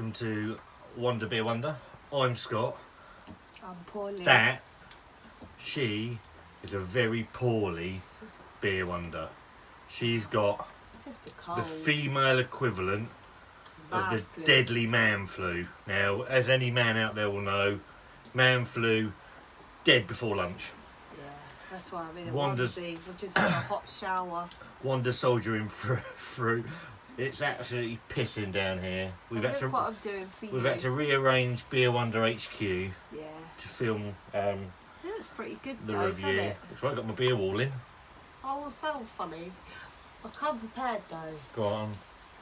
welcome to Wanda Beer Wonder. I'm Scott. I'm poorly. She is a very poorly beer wonder. She's got It's just a cold. the female equivalent of the Mouthfeel. deadly man flu. Now, as any man out there will know, man flu, dead before lunch. Yeah, that's why I'm in a Wanda's- onesie. We've just had a hot shower. Wanda soldiering through. It's absolutely pissing down here. We've had Look what to I'm doing for you. we've had to rearrange Beer Wonder HQ Yeah. to film It looks pretty good the though, doesn't review. it? That's right, I got my beer wall in. Oh, it sounds funny. I come prepared though. Go on.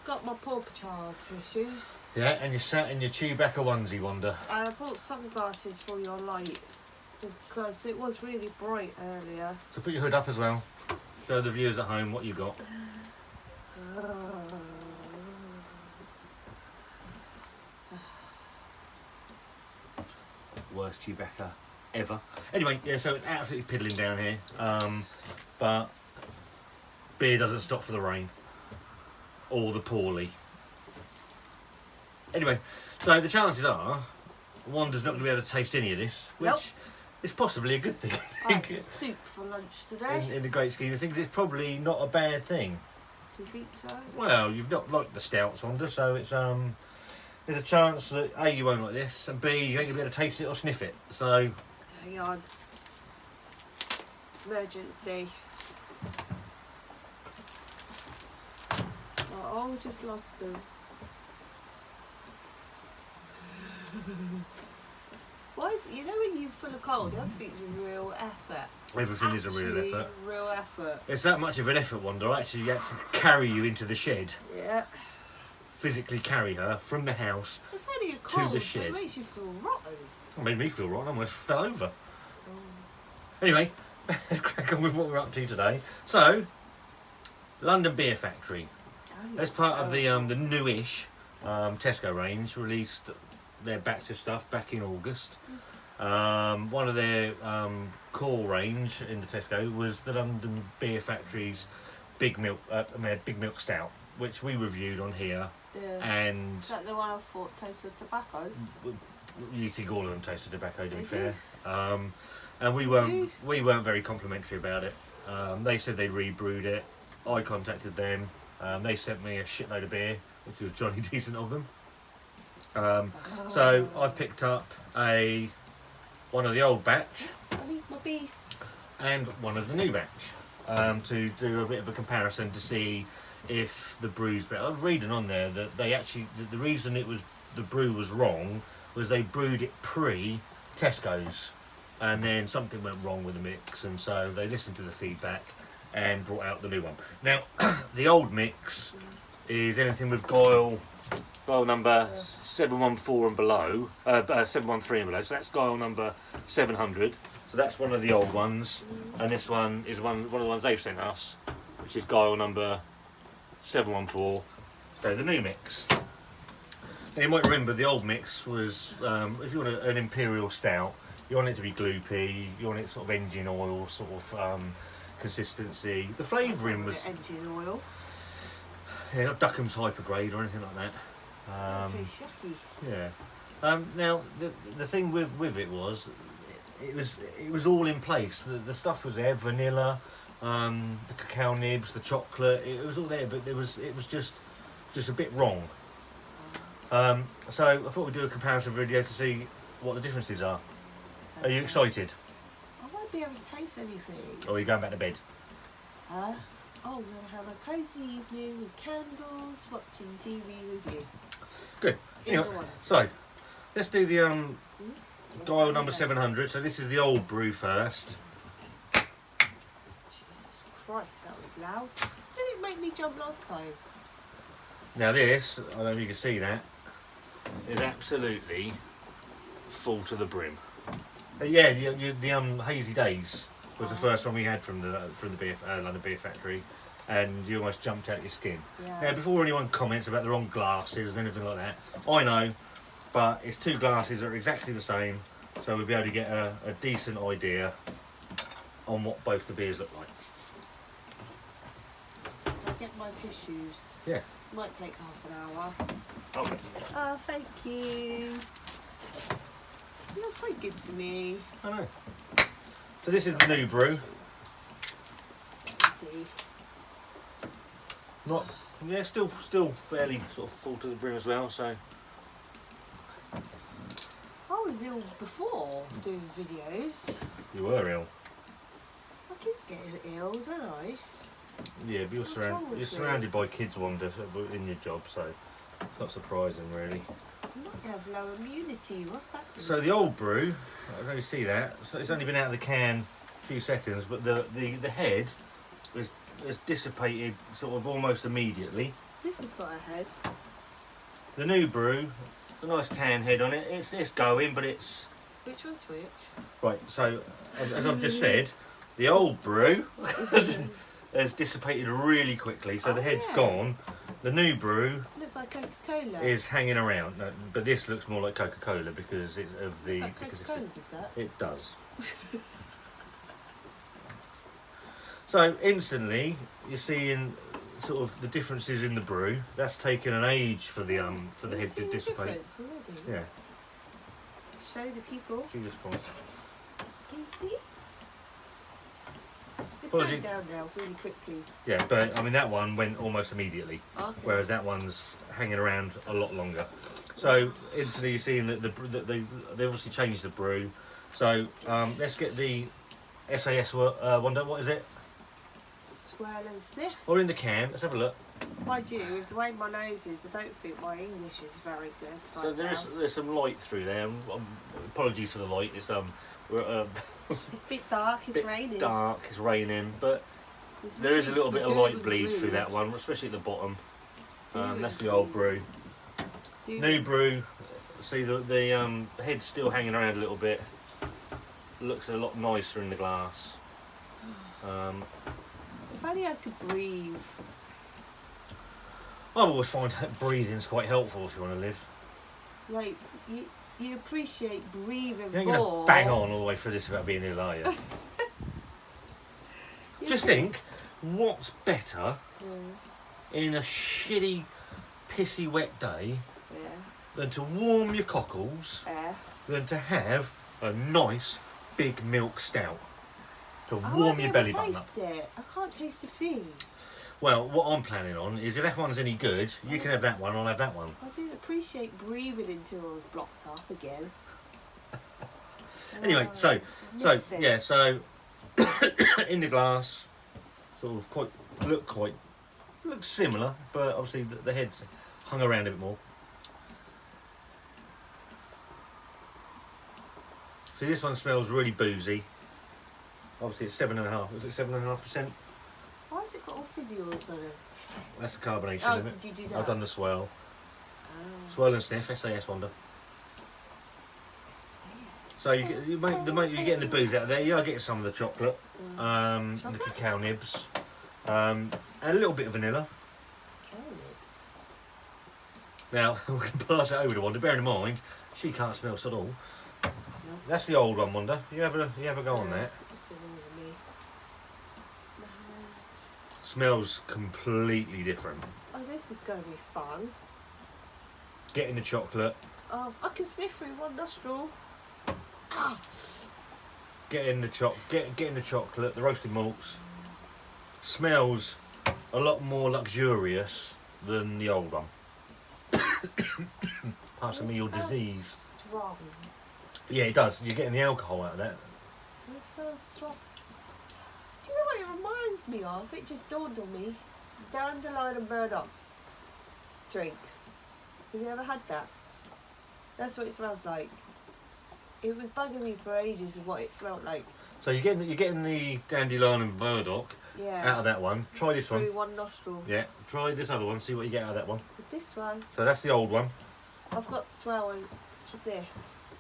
Got my Paw Patrol tissues. Yeah, and you're sat in your Chewbacca onesie, Wanda. And I brought sunglasses for your light because it was really bright earlier. So put your hood up as well. Show the viewers at home what you got. Worst Chewbacca ever. Anyway, yeah, so it's absolutely piddling down here. But beer doesn't stop for the rain. Or the poorly. Anyway, so the chances are Wanda's not going to be able to taste any of this, which Nope. is possibly a good thing. I had soup for lunch today. in the great scheme of things, it's probably not a bad thing. Do you think so? Well, you've not liked the stouts, Wanda, so it's there's a chance that A, you won't like this, and B, you ain't gonna be able to taste it or sniff it. So Hang on. Emergency. Oh, I just lost them. Why is it, you know when you're full of cold, everything's a real effort. everything is a real Actually, effort. Real effort. It's that much of an effort, Wanda. I actually have to carry you into the shed, Yeah. physically carry her from the house. It's only a cold, the but shed. it makes you feel rotten. It made me feel rotten. I almost fell over. Oh. Anyway, let's crack on with what we're up to today. So, London Beer Factory. As part of the newish Tesco range, released their batch of stuff back in August. One of their core range in the Tesco was the London Beer Factory's Big Milk Stout, which we reviewed on here. Yeah. And Is that the one I thought tasted tobacco? you think all of them tasted tobacco, to be Did fair. you? And we weren't very complimentary about it. They said they rebrewed it. I contacted them. They sent me a shitload of beer, which was jolly decent of them. So I've picked up one of the old batch I need my beast. and one of the new batch to do a bit of a comparison to see if the brew's better. I was reading on there that they actually the reason the brew was wrong was they brewed it pre Tesco's, and then something went wrong with the mix, and so they listened to the feedback and brought out the new one. Now, the old mix is anything with guile number 714 and below, 713 and below. So that's guile number 700. So that's one of the old ones, and this one is one of the ones they've sent us, which is guile number 714. So the new mix. Now you might remember the old mix was, if you want an imperial stout, you want it to be gloopy, you want it sort of engine oil sort of consistency. The flavouring was Engine oil. not Duckham's Hypergrade or anything like that. That tastes yucky. Yeah. Now the thing with it was it was all in place. The stuff was there, vanilla, the cacao nibs, the chocolate. It was all there, but it was just a bit wrong. So I thought we'd do a comparison video to see what the differences are. Are you excited? I won't be able to taste anything. Or are you going back to bed? Oh, we're going to have a cosy evening with candles, watching TV with you. Good. Either Anyway, one. so let's do the guile number Okay. 700. So this is the old brew first. Jesus Christ, that was loud. Didn't it make me jump last time? Now this, I don't know if you can see that, is absolutely full to the brim. Yeah, the Hazy Days was the first one we had from the beer, London Beer Factory, and you almost jumped out your skin. Yeah. Now, before anyone comments about the wrong glasses and anything like that, I know, but it's two glasses that are exactly the same, so we'll be able to get a decent idea on what both the beers look like. Can I get my tissues? Yeah. Might take half an hour. Okay. Oh, thank you. You're so good to me. I know. So this is the new brew. Let's see. Not, yeah, still fairly sort of full to the brim as well. So I was ill before doing videos. you were ill. I keep getting ill, don't I? Yeah, but What's wrong with you're you? surrounded by kids, Wanda, in your job, so it's not surprising really. I might have low immunity. What's that? So the old brew, I don't really see that. So it's only been out of the can a few seconds, but the head is dissipated sort of almost immediately. This has got a head. The new brew, a nice tan head on it. It's going, but it's Which one's which? right. So as I've just said, the old brew has dissipated really quickly. So the Oh, head's yeah. gone. The new brew Looks like Coca-Cola. is hanging around, no, but this looks more like Coca-Cola because it's of the Like because Coca-Cola does that. it does. So instantly you're seeing sort of the differences in the brew. That's taken an age for the head to See the dissipate. difference already? Yeah, Show the people. Jesus Christ. Can you see? It's Apologies. going down now really quickly. Yeah, but I mean that one went almost immediately, Okay. whereas that one's hanging around a lot longer. So instantly you're seeing that they obviously changed the brew. So let's get the SAS Wanda. What is it? Swirl and sniff. Or in the can. Let's have a look. Mind you, with the way my nose is, I don't think my English is very good. So Right there's some light through there. Apologies for the light. It's we're It's a bit dark. It's bit raining. dark. It's raining, but It's there is a really little bit of doom light and bleed gloom. through that one, especially at the bottom. Doom That's and the old gloom. brew. Doom New and- brew. See the head's still hanging around a little bit. Looks a lot nicer in the glass. If only I could breathe. I always find that breathing's quite helpful if you want to live. Like you appreciate breathing You ain't more. going to bang on all the way through this without being ill, are you? You Just think- think, what's better in a shitty, pissy, wet day Yeah. than to warm your cockles, Yeah. than to have a nice big milk stout to I warm won't be your able belly to button up. taste it. I can't taste a thing. Well, what I'm planning on is if that one's any good, you can have that one, I'll have that one. I didn't appreciate breathing until I was blocked up again. Anyway, Oh, so I miss it. yeah, so in the glass, sort of looks similar, but obviously the head's hung around a bit more. See, this one smells really boozy. Obviously, it's 7.5. Is it 7.5%? Why has it got all fizzy oils on it? That's the carbonation, Oh, isn't it? did you do that? I've done the swirl. Oh. Swirl and sniff, SAS Wanda. So you're getting the booze out of there. You are getting some of the chocolate, the Chocolate? cacao nibs, and a little bit of vanilla. Carrots. Now we can pass it over to Wanda. Bearing in mind she can't smell at all. No. That's the old one, Wanda. You have a go on that. What's the wrong with me? No. Smells completely different. Oh, this is going to be fun. Getting the chocolate, Oh, I can sniff through one nostril. Ah. getting the chocolate, the roasted malts. Smells a lot more luxurious than the old one. Passing me your It smells disease. Strong. Yeah, it does. You're getting the alcohol out of that. It smells strong. Do you know what it reminds me of? It just dawned on me. Dandelion and burdock drink. Have you ever had that? That's what it smells like. It was bugging me for ages of what it smelled like. So you're getting the dandelion and burdock Yeah. out of that one. Try this one. Through one nostril. Yeah, try this other one. See what you get out of that one. With this one, So that's the old one. I've got swell and sniff.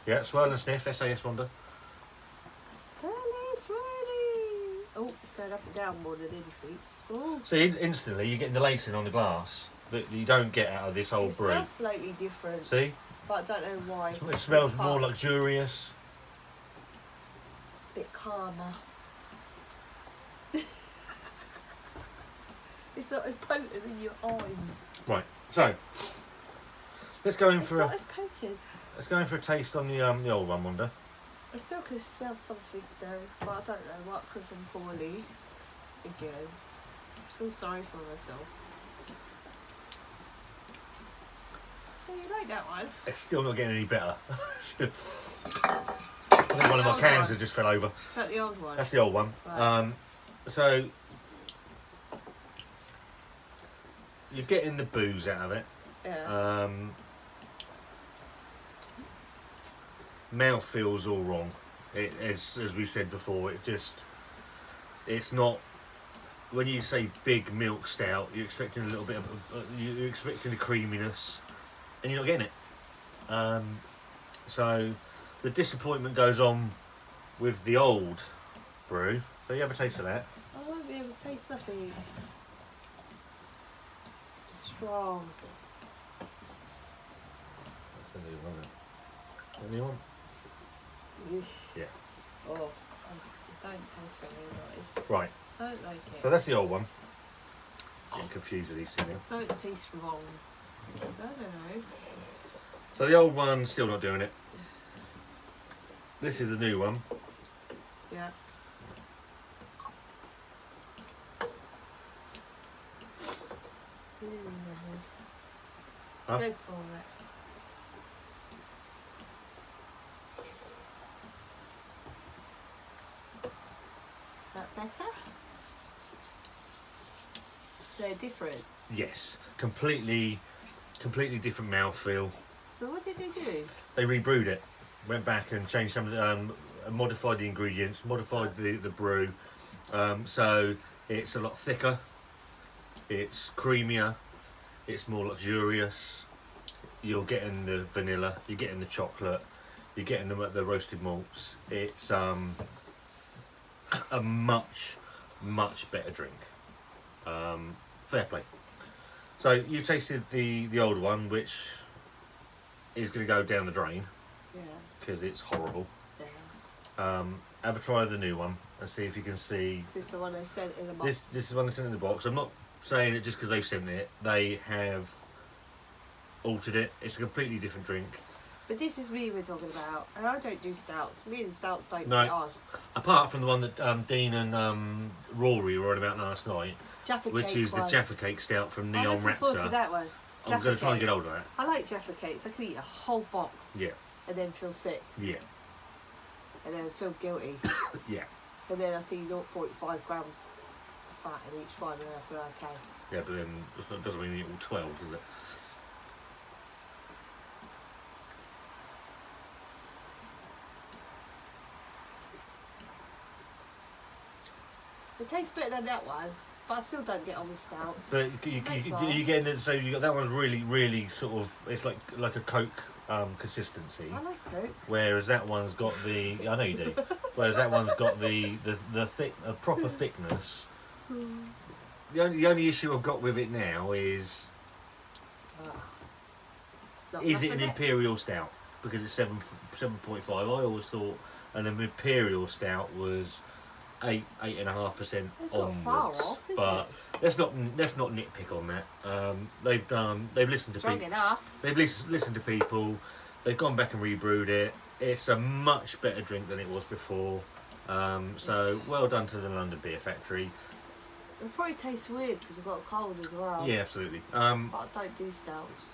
Yeah, swirl and sniff. SAS Wanda. Swirly, swirly. Oh, it's going up and down more than anything. Oh, See, instantly you're getting the lacing on the glass that you don't get out of this old it brew. smells slightly different, See, but I don't know why. it smells It's more calm. luxurious. Bit calmer. It's not as potent in your eyes. Right. So let's go in It's for not as potent. let's go in for a taste on the old one, Wanda. I still can smell something though, but I don't know what because I'm poorly. Again. I feel sorry for myself. So you like that one? It's still not getting any better. I think one of my cans have just fell over. Is that the old one? That's the old one. Right. So you're getting the booze out of it. Yeah. Mouth feels all wrong. It, as we've said before, it's not. When you say big milk stout, you're expecting a little bit of you're expecting the creaminess, and you're not getting it. So the disappointment goes on with the old brew. So you have a taste of that. I won't be able to taste nothing. Strong. That's the new one. Isn't it? The new one. Yeesh. Yeah. Oh, it don't taste very nice. Right. I don't like it. So that's the old one. Getting confused with these two now. So it tastes wrong. I don't know. So the old one's still not doing it. This is the new one. Yeah. Huh? Go for it. That better? No difference. Yes, completely different mouthfeel. So what did they do? They rebrewed it, went back and changed some of the, modified the ingredients, modified the brew, so it's a lot thicker, it's creamier, it's more luxurious. You're getting the vanilla, you're getting the chocolate, you're getting the roasted malts. It's a much better drink. Fair play. So you've tasted the old one, which is going to go down the drain Yeah. because it's horrible. Yeah. Have a try of the new one and see if you can see. This is the one they sent in the box. This is one that's in the box. I'm not saying it just because they've sent it. They have altered it. It's a completely different drink. But this is me we're talking about, and I don't do stouts. Me and stouts don't No. get on. Apart from the one that Dean and Rory were on about last night, Jaffa which cake is the one. Jaffa Cake Stout from I'm Neon looking forward to Raptor. that one. I'm Jaffa going to try and cake. get hold of that. I like Jaffa cakes. I can eat a whole box Yeah, and then feel sick yeah, and then feel guilty. yeah, And then I see 0.5 grams fat in each one and I feel okay. yeah. But then that doesn't mean you eat all 12, does it? It tastes better than that one, but I still don't get on with stouts. So That's you fine. getting the, so you got that one's really sort of, it's like a Coke consistency, I like Coke. whereas that one's got the, I know you do, whereas that one's got the thick, a proper thickness. The only issue I've got with it now is Not is it enough an of imperial stout because it's 7.5. I always thought an imperial stout was 8.5% It's not onwards, far off, is but let's not nitpick on that. They've listened to Strong people. enough. They've listened to people. They've gone back and rebrewed it. It's a much better drink than it was before. So well done to the London Beer Factory. It probably tastes weird because I've got a cold as well. Yeah, absolutely. But I don't do stouts.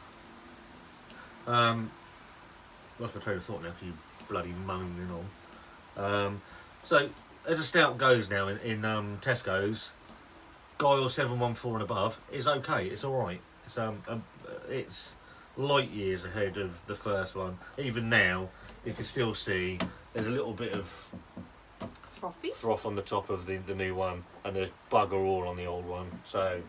Lost my train of thought now because you bloody moaning on. So as a stout goes now in Tesco's, Guile 714 and above is okay. It's all right. It's light years ahead of the first one. Even now, you can still see there's a little bit of Frothy. froth on the top of the new one, and there's bugger all on the old one. So,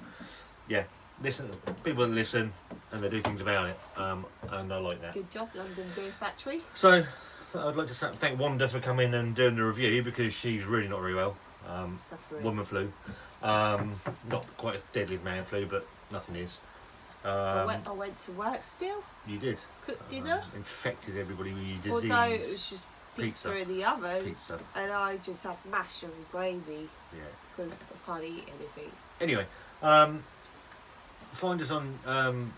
yeah, listen. People listen and they do things about it, and I like that. Good job, London Beer Factory. So, I'd like to thank Wanda for coming and doing the review because she's really not very well. Suffering. Woman flu, not quite as deadly as man flu, but nothing is. I went to work still. You did. Cooked dinner. Infected everybody with your disease. Although it was just pizza Pizza. in the oven. Pizza. And I just had mash and gravy Yeah. because I can't eat anything. Anyway, find us on on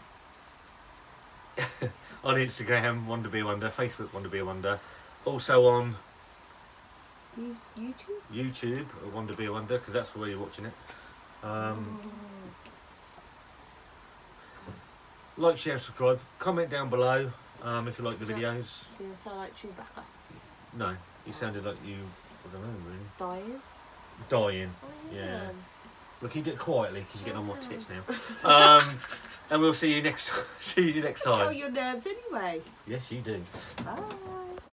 Instagram, Wanda Be a Wonder, Facebook, Wanda Be a Wonder. Also on YouTube, Wanda Be a Wonder, because that's where you're watching it. Like, share, subscribe. Comment down below if you like the videos. You sound like Chewbacca. No, you sounded like you, I don't know, really. Dying? Dying, Oh, yeah. Look, you do it quietly because you're getting on my tits now. And we'll see you next time. Oh, your nerves anyway. Yes, you do. Bye.